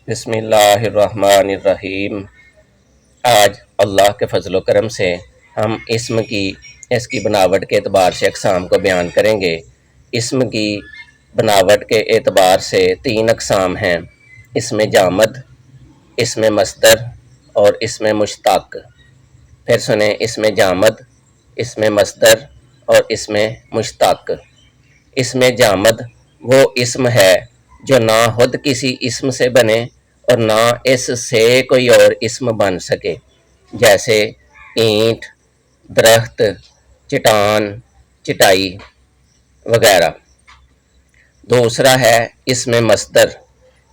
بسم اللہ الرحمن الرحیم۔ آج اللہ کے فضل و کرم سے ہم اس کی بناوٹ کے اعتبار سے اقسام کو بیان کریں گے۔ اسم کی بناوٹ کے اعتبار سے 3 اقسام ہیں: اسم جامد، اسم مصدر اور اسم مشتق۔ پھر سنیں: اسم جامد، اسم مصدر اور اسم مشتق۔ اسم جامد وہ اسم ہے جو نہ خود کسی اسم سے بنے اور نہ اس سے کوئی اور اسم بن سکے، جیسے اینٹ، درخت، چٹان، چٹائی وغیرہ۔ دوسرا ہے اسم مصدر۔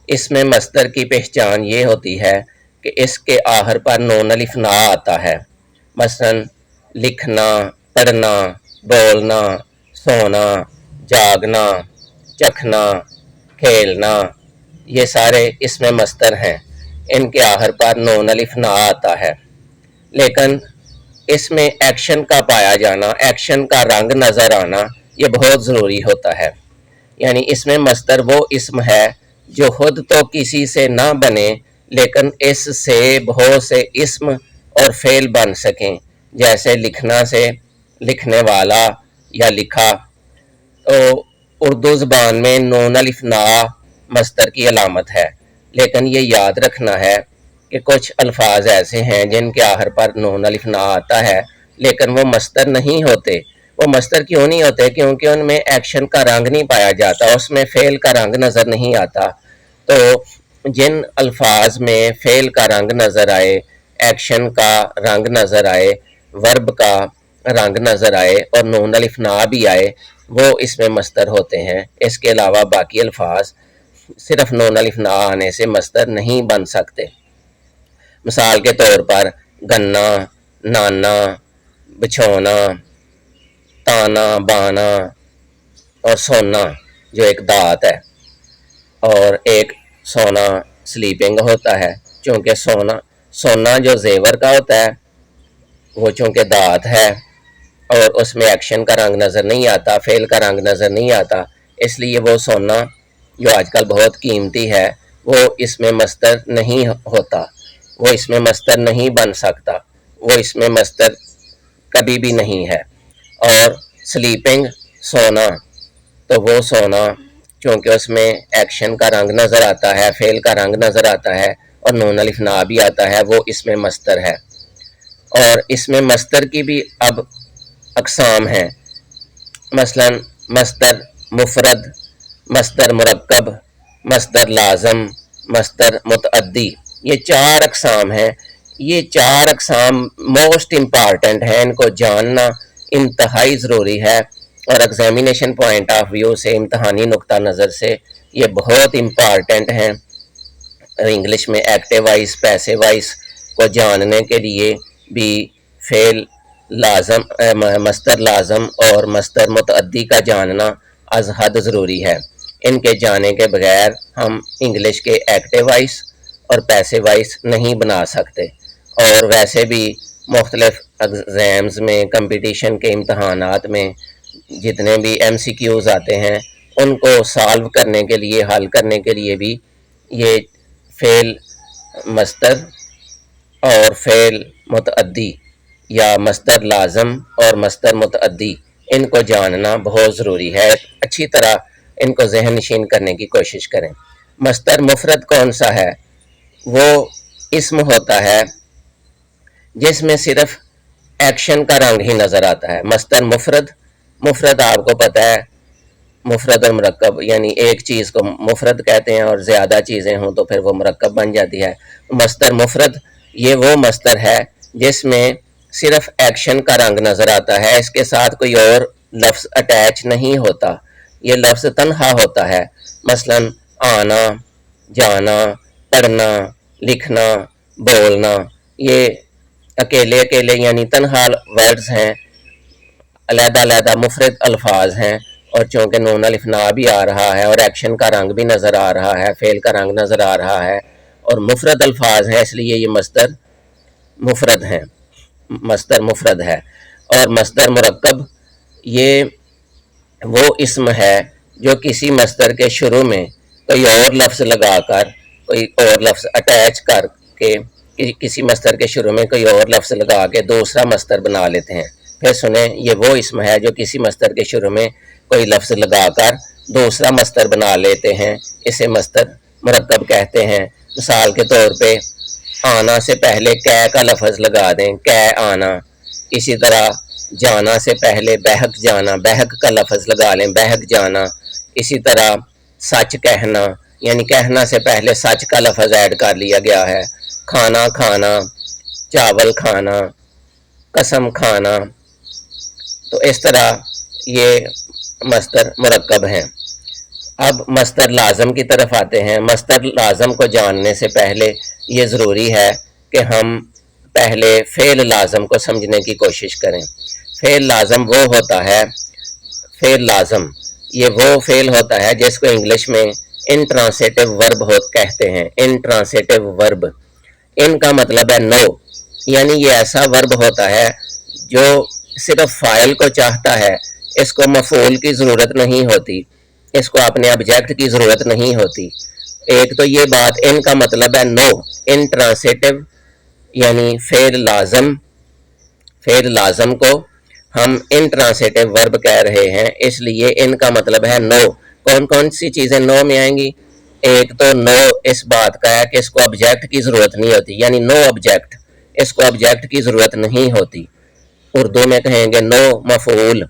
اسم مصدر کی پہچان یہ ہوتی ہے کہ اس کے آخر پر نون الف نا آتا ہے۔ مثلا لکھنا، پڑھنا، بولنا، سونا، جاگنا، چکھنا، کھیلنا، یہ سارے اسم مصدر ہیں۔ ان کے آخر پر نون الف نا آتا ہے۔ لیکن اس میں ایکشن کا پایا جانا، ایکشن کا رنگ نظر آنا، یہ بہت ضروری ہوتا ہے۔ یعنی اسم مصدر وہ اسم ہے جو خود تو کسی سے نہ بنے لیکن اس سے بہت سے اسم اور فعل بن سکیں، جیسے لکھنا سے لکھنے والا یا لکھا۔ تو اردو زبان میں نون الف نا مصدر کی علامت ہے، لیکن یہ یاد رکھنا ہے کہ کچھ الفاظ ایسے ہیں جن کے آخر پر نون الف نا آتا ہے لیکن وہ مصدر نہیں ہوتے۔ وہ مصدر کیوں نہیں ہوتے؟ کیونکہ ان میں ایکشن کا رنگ نہیں پایا جاتا، اس میں فعل کا رنگ نظر نہیں آتا۔ تو جن الفاظ میں فعل کا رنگ نظر آئے، ایکشن کا رنگ نظر آئے، ورب کا رنگ نظر آئے اور نون الف نا بھی آئے، وہ اس میں مصدر ہوتے ہیں۔ اس کے علاوہ باقی الفاظ صرف نون الف نا آنے سے مصدر نہیں بن سکتے۔ مثال کے طور پر گنا، نانا، بچھونا، تانا، بانا اور سونا جو ایک دھات ہے، اور ایک سونا سلیپنگ ہوتا ہے۔ چونکہ سونا جو زیور کا ہوتا ہے وہ چونکہ دھات ہے اور اس میں ایکشن کا رنگ نظر نہیں آتا، فعل کا رنگ نظر نہیں آتا، اس لیے وہ سونا جو آج کل بہت قیمتی ہے وہ اس میں مصدر نہیں ہوتا، وہ اس میں مصدر نہیں بن سکتا، وہ اس میں مصدر کبھی بھی نہیں ہے۔ اور سلیپنگ، سونا، تو وہ سونا چونکہ اس میں ایکشن کا رنگ نظر آتا ہے، فعل کا رنگ نظر آتا ہے اور نون الف نا بھی آتا ہے، وہ اس میں مصدر ہے۔ اور اس میں مصدر کی بھی اب اقسام ہیں۔ مثلا مصدر مفرد، مصدر مرکب، مصدر لازم، مصدر متعدی، یہ 4 اقسام ہیں۔ یہ 4 اقسام موسٹ امپارٹنٹ ہیں، ان کو جاننا انتہائی ضروری ہے، اور ایگزامینیشن پوائنٹ آف ویو سے، امتحانی نقطہ نظر سے یہ بہت امپارٹنٹ ہیں۔ انگلش میں ایکٹیو وائس، پیسو وائس کو جاننے کے لیے بھی فعل لازم، مصدر لازم اور مصدر متعدی کا جاننا از حد ضروری ہے۔ ان کے جانے کے بغیر ہم انگلش کے ایکٹیو وائس اور پیسو وائس نہیں بنا سکتے۔ اور ویسے بھی مختلف ایگزامز میں، کمپٹیشن کے امتحانات میں جتنے بھی ایم سی کیوز آتے ہیں ان کو سالو کرنے کے لیے، حل کرنے کے لیے بھی یہ فعل مصدر اور فعل متعدی یا مصدر لازم اور مصدر متعدی، ان کو جاننا بہت ضروری ہے۔ اچھی طرح ان کو ذہن نشین کرنے کی کوشش کریں۔ مصدر مفرد کون سا ہے؟ وہ اسم ہوتا ہے جس میں صرف ایکشن کا رنگ ہی نظر آتا ہے۔ مصدر مفرد آپ کو پتہ ہے، مفرد اور مرکب، یعنی ایک چیز کو مفرد کہتے ہیں اور زیادہ چیزیں ہوں تو پھر وہ مرکب بن جاتی ہے۔ مصدر مفرد یہ وہ مصدر ہے جس میں صرف ایکشن کا رنگ نظر آتا ہے، اس کے ساتھ کوئی اور لفظ اٹیچ نہیں ہوتا، یہ لفظ تنہا ہوتا ہے۔ مثلا آنا، جانا، پڑھنا، لکھنا، بولنا، یہ اکیلے اکیلے یعنی تنہا ورڈز ہیں، علیحدہ علیحدہ مفرد الفاظ ہیں، اور چونکہ نون الف نا بھی آ رہا ہے اور ایکشن کا رنگ بھی نظر آ رہا ہے، فعل کا رنگ نظر آ رہا ہے اور مفرد الفاظ ہیں، اس لیے یہ مصدر مفرد ہیں، مصدر مفرد ہے۔ اور مصدر مرکب یہ وہ اسم ہے جو کسی مصدر کے شروع میں کوئی اور لفظ لگا کر کوئی اور لفظ اٹیچ کر کے کسی مصدر کے شروع میں کوئی اور لفظ لگا کے دوسرا مصدر بنا لیتے ہیں. پھر سنیں یہ وہ اسم ہے جو کسی مصدر کے شروع میں کوئی لفظ لگا کر دوسرا مصدر بنا لیتے ہیں، اسے مصدر مرکب کہتے ہیں. مثال کے طور پہ آنا سے پہلے کی کا لفظ لگا دیں، کی آنا. اسی طرح جانا سے پہلے بہک جانا، بہک کا لفظ لگا لیں، بہک جانا. اسی طرح سچ کہنا، یعنی کہنا سے پہلے سچ کا لفظ ایڈ کر لیا گیا ہے. کھانا کھانا، چاول کھانا، قسم کھانا. تو اس طرح یہ مصدر مرکب ہیں. اب مصدر لازم کی طرف آتے ہیں. مصدر لازم کو جاننے سے پہلے یہ ضروری ہے کہ ہم پہلے فعل لازم کو سمجھنے کی کوشش کریں. فعل لازم وہ ہوتا ہے، فعل لازم یہ وہ فعل ہوتا ہے جس کو انگلش میں انٹرانسیٹیو ورب کہتے ہیں. انٹرانسیٹیو ورب، ان کا مطلب ہے نو، یعنی یہ ایسا ورب ہوتا ہے جو صرف فاعل کو چاہتا ہے، اس کو مفعول کی ضرورت نہیں ہوتی، اس کو اپنے آبجیکٹ کی ضرورت نہیں ہوتی. ایک تو یہ بات، ان کا مطلب ہے نو. انٹرانسیٹیو یعنی فعل لازم، فعل لازم کو ہم انٹرانسیٹیو ورب کہہ رہے ہیں، اس لیے ان کا مطلب ہے نو. کون کون سی چیزیں نو میں آئیں گی؟ ایک تو نو اس بات کا ہے کہ اس کو آبجیکٹ کی ضرورت نہیں ہوتی، یعنی نو آبجیکٹ، اس کو آبجیکٹ کی ضرورت نہیں ہوتی. اردو میں کہیں گے نو مفعول،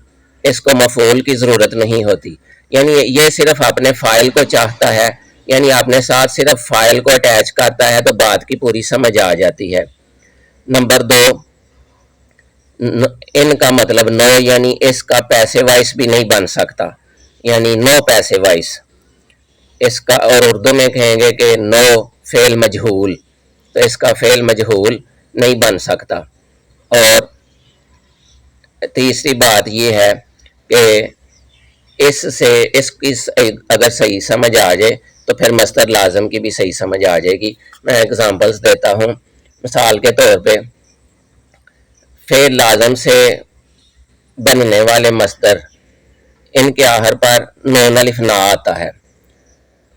اس کو مفعول کی ضرورت نہیں ہوتی، یعنی یہ صرف اپنے فاعل کو چاہتا ہے، یعنی اپنے ساتھ صرف فاعل کو اٹیچ کرتا ہے تو بات کی پوری سمجھ آ جاتی ہے. نمبر دو، ان کا مطلب نو یعنی اس کا پیسے وائس بھی نہیں بن سکتا، یعنی نو پیسے وائس اس کا. اور اردو میں کہیں گے کہ نو فعل مجہول، تو اس کا فعل مجہول نہیں بن سکتا. اور تیسری بات یہ ہے کہ اس سے اس کی اگر صحیح سمجھ آ جائے تو پھر مصدر لازم کی بھی صحیح سمجھ آ جائے گی. میں اگزامپلس دیتا ہوں. مثال کے طور پہ فعل لازم سے بننے والے مصدر، ان کے آخر پر نون الف نہ آتا ہے.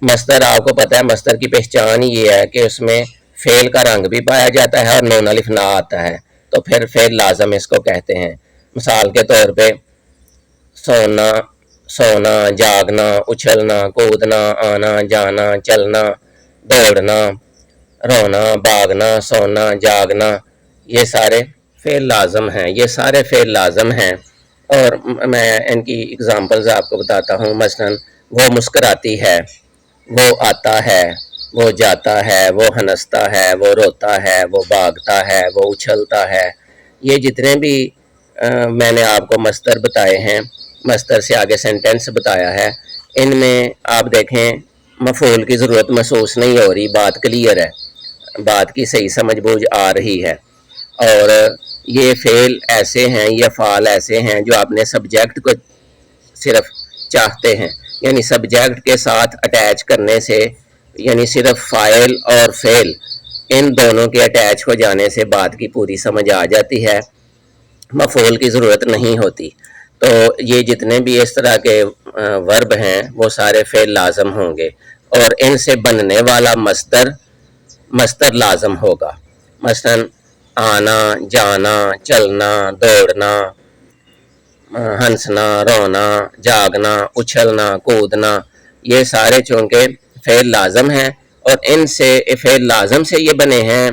مصدر آپ کو پتہ ہے مصدر کی پہچان یہ ہے کہ اس میں فعل کا رنگ بھی پایا جاتا ہے اور نون الف نہ آتا ہے، تو پھر فعل لازم اس کو کہتے ہیں. مثال کے طور پہ سونا، سونا، جاگنا، اچھلنا، کودنا، آنا، جانا، چلنا، دوڑنا، رونا، بھاگنا، سونا، جاگنا، یہ سارے فعل لازم ہیں، یہ سارے فعل لازم ہیں. اور میں ان کی اگزامپلز آپ کو بتاتا ہوں. مثلا وہ مسکراتی ہے، وہ آتا ہے، وہ جاتا ہے، وہ ہنستا ہے، وہ روتا ہے، وہ بھاگتا ہے، وہ اچھلتا ہے. یہ جتنے بھی میں نے آپ کو مصدر بتائے ہیں، مصدر سے آگے سینٹنس بتایا ہے، ان میں آپ دیکھیں مفعول کی ضرورت محسوس نہیں ہو رہی، بات کلیئر ہے، بات کی صحیح سمجھ بوجھ آ رہی ہے. اور یہ فعل ایسے ہیں، یہ افعال ایسے ہیں جو اپنے سبجیکٹ کو صرف چاہتے ہیں، یعنی سبجیکٹ کے ساتھ اٹیچ کرنے سے، یعنی صرف فاعل اور فعل ان دونوں کے اٹیچ ہو جانے سے بات کی پوری سمجھ آ جاتی ہے، مفعول کی ضرورت نہیں ہوتی. تو یہ جتنے بھی اس طرح کے ورب ہیں وہ سارے فعل لازم ہوں گے، اور ان سے بننے والا مصدر لازم ہوگا. مثلا آنا، جانا، چلنا، دوڑنا، ہنسنا، رونا، جاگنا، اچھلنا، کودنا، یہ سارے چونکہ فعل لازم ہیں اور ان سے فعل لازم سے یہ بنے ہیں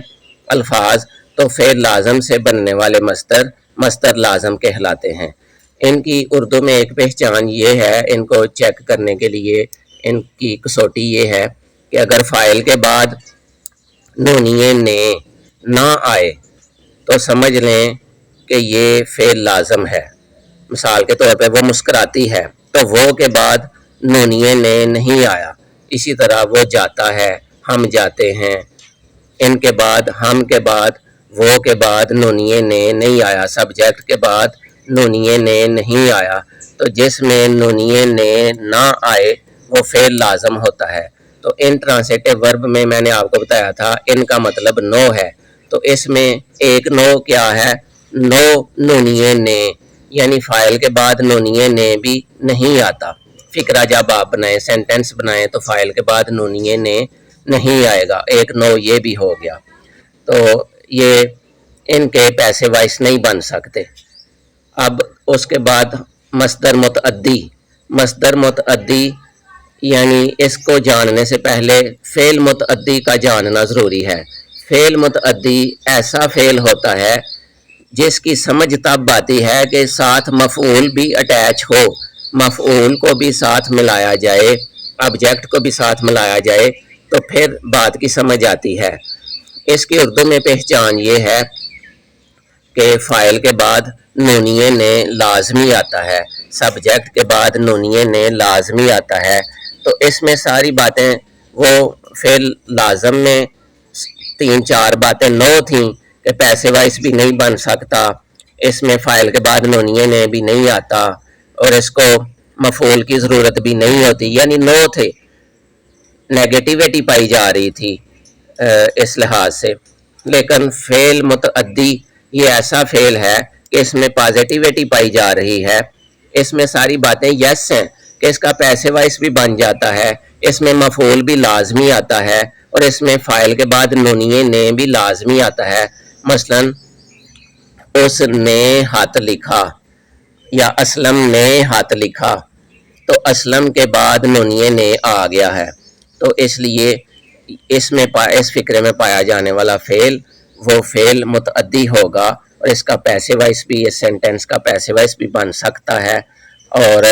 الفاظ، تو فعل لازم سے بننے والے مصدر لازم کہلاتے ہیں. ان کی اردو میں ایک پہچان یہ ہے، ان کو چیک کرنے کے لیے ان کی کسوٹی یہ ہے کہ اگر فاعل کے بعد نونیے نے نہ آئے تو سمجھ لیں کہ یہ فعل لازم ہے. مثال کے طور پہ وہ مسکراتی ہے، تو وہ کے بعد نونیے نے نہیں آیا. اسی طرح وہ جاتا ہے، ہم جاتے ہیں، ان کے بعد ہم کے بعد وہ کے بعد نونیے نے نہیں آیا، سبجیکٹ کے بعد نونیے نے نہیں آیا. تو جس میں نونیے نے نہ آئے وہ فعل لازم ہوتا ہے. تو انٹرانسیٹیو ورب میں نے آپ کو بتایا تھا ان کا مطلب نو ہے، تو اس میں ایک نو کیا ہے، نو نونیے نے، یعنی فاعل کے بعد نونیے نے بھی نہیں آتا. فقرہ جب آپ بنائیں، سینٹنس بنائیں تو فاعل کے بعد نونیے نے نہیں آئے گا، ایک نو یہ بھی ہو گیا، تو یہ ان کے پیسے وائس نہیں بن سکتے۔ اب اس کے بعد مصدر متعدی، مصدر متعدی یعنی اس کو جاننے سے پہلے فعل متعدی کا جاننا ضروری ہے۔ فعل متعدی ایسا فعل ہوتا ہے جس کی سمجھ تب آتی ہے کہ ساتھ مفعول بھی اٹیچ ہو، مفعول کو بھی ساتھ ملایا جائے، آبجیکٹ کو بھی ساتھ ملایا جائے، تو پھر بات کی سمجھ آتی ہے۔ اس کی اردو میں پہچان یہ ہے کہ فاعل کے بعد نونیے نے لازمی آتا ہے، سبجیکٹ کے بعد نونیے نے لازمی آتا ہے، تو اس میں ساری باتیں وہ فعل لازم میں 3-4 باتیں نو تھیں کہ پیسے وائس بھی نہیں بن سکتا، اس میں فاعل کے بعد نونیے نے بھی نہیں آتا، اور اس کو مفعول کی ضرورت بھی نہیں ہوتی، یعنی نو تھے، نیگیٹیویٹی پائی جا رہی تھی اس لحاظ سے۔ لیکن فعل متعدی یہ ایسا فعل ہے کہ اس میں پازیٹیویٹی پائی جا رہی ہے، اس میں ساری باتیں یس ہیں کہ اس کا پیسے وائس بھی بن جاتا ہے، اس میں مفعول بھی لازمی آتا ہے، اور اس میں فاعل کے بعد نونیے نے بھی لازمی آتا ہے۔ مثلا اس نے خط لکھا یا اسلم نے خط لکھا، تو اسلم کے بعد نونیے نے آ گیا ہے، تو اس لیے اس فقرے میں پایا جانے والا فعل وہ فعل متعدی ہوگا، اور اس کا پیسے وائس بھی، اس سینٹنس کا پیسے وائس بھی بن سکتا ہے، اور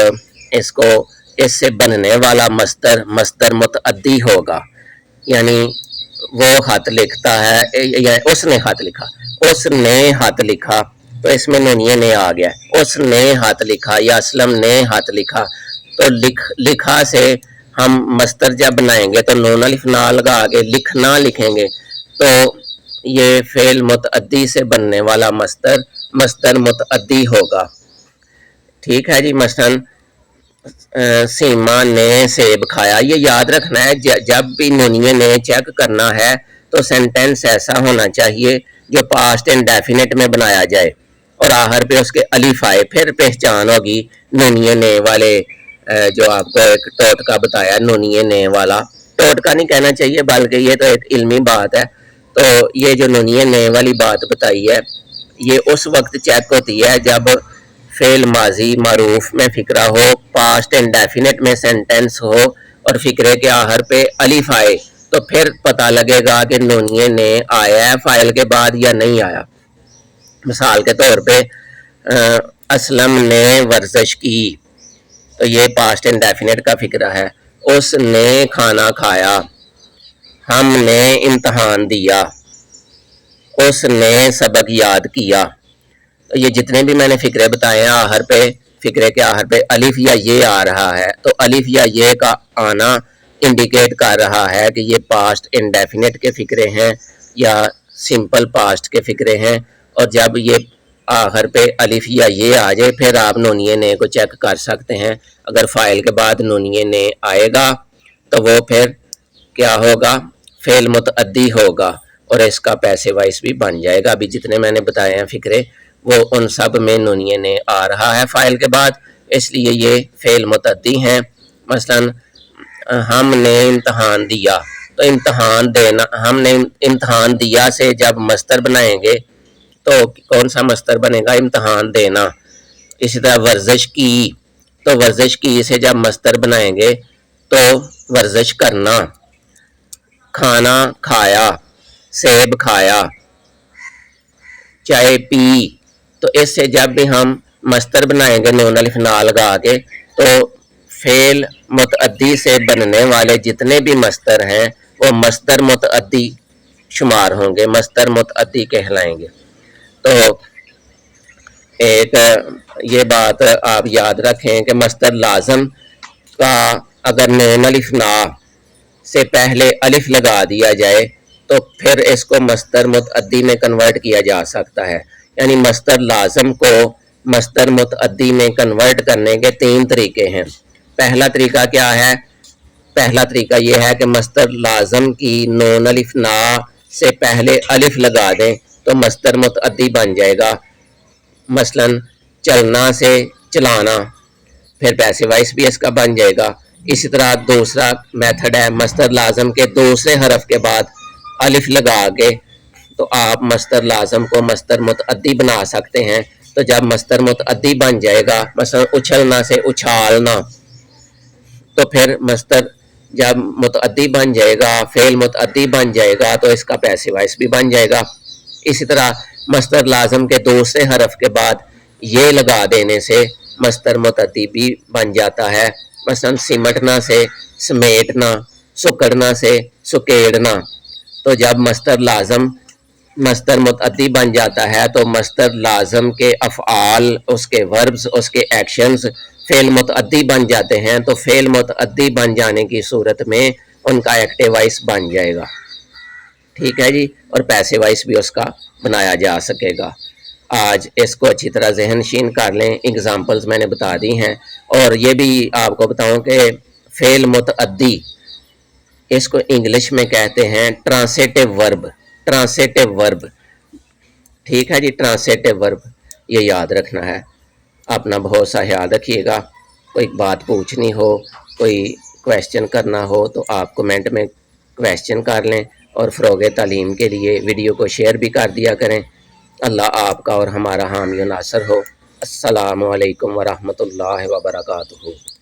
اس سے بننے والا مصدر متعدی ہوگا، یعنی وہ خط لکھتا ہے، یا اس نے خط لکھا، اس نے خط لکھا، تو اس میں نونیے نے آ گیا، اس نے خط لکھا یا اسلم نے خط لکھا، تو لکھا سے ہم مصدر جب بنائیں گے تو نون الف نہ لگا کے لکھنا لکھیں گے، تو یہ فعل متعدی سے بننے والا مصدر متعدی ہوگا۔ ٹھیک ہے جی، مثلا سیما نے سیب کھایا، یہ یاد رکھنا ہے جب بھی نونیے نے چیک کرنا ہے تو سینٹنس ایسا ہونا چاہیے جو پاسٹ انڈیفینٹ میں بنایا جائے، اور آخر پہ اس کے الف آئے، پھر پہچان ہوگی نونیے نے والے جو آپ کو ایک ٹوٹکا بتایا، نونیے نے والا ٹوٹکا نہیں کہنا چاہیے بلکہ یہ تو ایک علمی بات ہے، تو یہ جو نونیے نے والی بات بتائی ہے یہ اس وقت چیک ہوتی ہے جب فعل ماضی معروف میں فقرہ ہو، پاسٹ انڈیفینٹ میں سینٹنس ہو، اور فقرے کے آخر پہ الف آئے، تو پھر پتہ لگے گا کہ نونیے نے آیا ہے فاعل کے بعد یا نہیں آیا۔ مثال کے طور پہ اسلم نے ورزش کی، تو یہ پاسٹ انڈیفینٹ کا فقرہ ہے۔ اس نے کھانا کھایا، ہم نے امتحان دیا، اس نے سبق یاد کیا، تو یہ جتنے بھی میں نے فقرے بتائے ہیں آخر پہ فقرے کے آخر پہ الف یا یہ آ رہا ہے، تو الف یا یہ کا آنا انڈیکیٹ کر رہا ہے کہ یہ پاسٹ انڈیفینٹ کے فقرے ہیں یا سمپل پاسٹ کے فقرے ہیں، اور جب یہ آخر پہ الف یا یہ آ جائے پھر آپ نونیے نے کو چیک کر سکتے ہیں، اگر فاعل کے بعد نونیے نے آئے گا تو وہ پھر کیا ہوگا، فعل متعدی ہوگا، اور اس کا پیسے وائس بھی بن جائے گا۔ ابھی جتنے میں نے بتائے ہیں فقرے وہ ان سب میں نونیے نے آ رہا ہے فاعل کے بعد، اس لیے یہ فعل متعدی ہیں۔ مثلا ہم نے امتحان دیا، تو امتحان دینا، ہم نے امتحان دیا سے جب مصدر بنائیں گے تو کون سا مصدر بنے گا، امتحان دینا۔ اسی طرح ورزش کی، تو ورزش کی سے جب مصدر بنائیں گے تو ورزش کرنا۔ کھانا کھایا، سیب کھایا، چائے پی، تو اس سے جب بھی ہم مصدر بنائیں گے نون الف نہ لگا کے تو فعل متعدی سے بننے والے جتنے بھی مصدر ہیں وہ مصدر متعدی شمار ہوں گے، مصدر متعدی کہلائیں گے۔ تو ایک یہ بات آپ یاد رکھیں کہ مصدر لازم کا اگر نون الف نا سے پہلے الف لگا دیا جائے تو پھر اس کو مصدر متعدی میں کنورٹ کیا جا سکتا ہے، یعنی مصدر لازم کو مصدر متعدی میں کنورٹ کرنے کے 3 طریقے ہیں۔ پہلا طریقہ کیا ہے، پہلا طریقہ یہ ہے کہ مصدر لازم کی نون الف نا سے پہلے الف لگا دیں تو مصدر متعدی بن جائے گا۔ مثلا چلنا سے چلانا، پھر پیسے وائس بھی اس کا بن جائے گا۔ اسی طرح دوسرا میتھڈ ہے مصدر لازم کے دوسرے حرف کے بعد الف لگا کے تو آپ مصدر لازم کو مصدر متعدی بنا سکتے ہیں. تو جب مصدر متعدی بن جائے گا مثلا اچھلنا سے اچھالنا تو پھر مصدر جب متعدی بن جائے گا فعل متعدی بن جائے گا تو اس کا پیسو وائس بھی بن جائے گا. اسی طرح مصدر لازم کے دوسرے حرف کے بعد یہ لگا دینے سے مصدر متعدی بھی بن جاتا ہے. مثلا سمٹنا سے سمیٹنا سکڑنا سے سکیڑنا. تو جب مصدر لازم مصدر متعدی بن جاتا ہے تو مصدر لازم کے افعال اس کے وربز اس کے ایکشنز فعل متعدی بن جاتے ہیں. تو فعل متعدی بن جانے کی صورت میں ان کا ایکٹیو وائس بن جائے گا. ٹھیک ہے جی. اور پیسو وائس بھی اس کا بنایا جا سکے گا. آج اس کو اچھی طرح ذہن نشین کر لیں. اگزامپلز میں نے بتا دی ہیں. اور یہ بھی آپ کو بتاؤں کہ فعل متعدی اس کو انگلش میں کہتے ہیں ٹرانسیٹیو ورب. ٹرانسیٹیو ورب ٹھیک ہے جی. ٹرانسیٹیو ورب یہ یاد رکھنا ہے. اپنا بہت سا خیال رکھیے گا. کوئی بات پوچھنی ہو کوئی کویشچن کرنا ہو تو آپ کمنٹ میں کویشچن کر لیں. اور فروغ تعلیم کے لیے ویڈیو کو شیئر بھی کر دیا کریں. اللہ آپ کا اور ہمارا حامی و ناصر ہو. السلام علیکم ورحمۃ اللہ وبرکاتہ.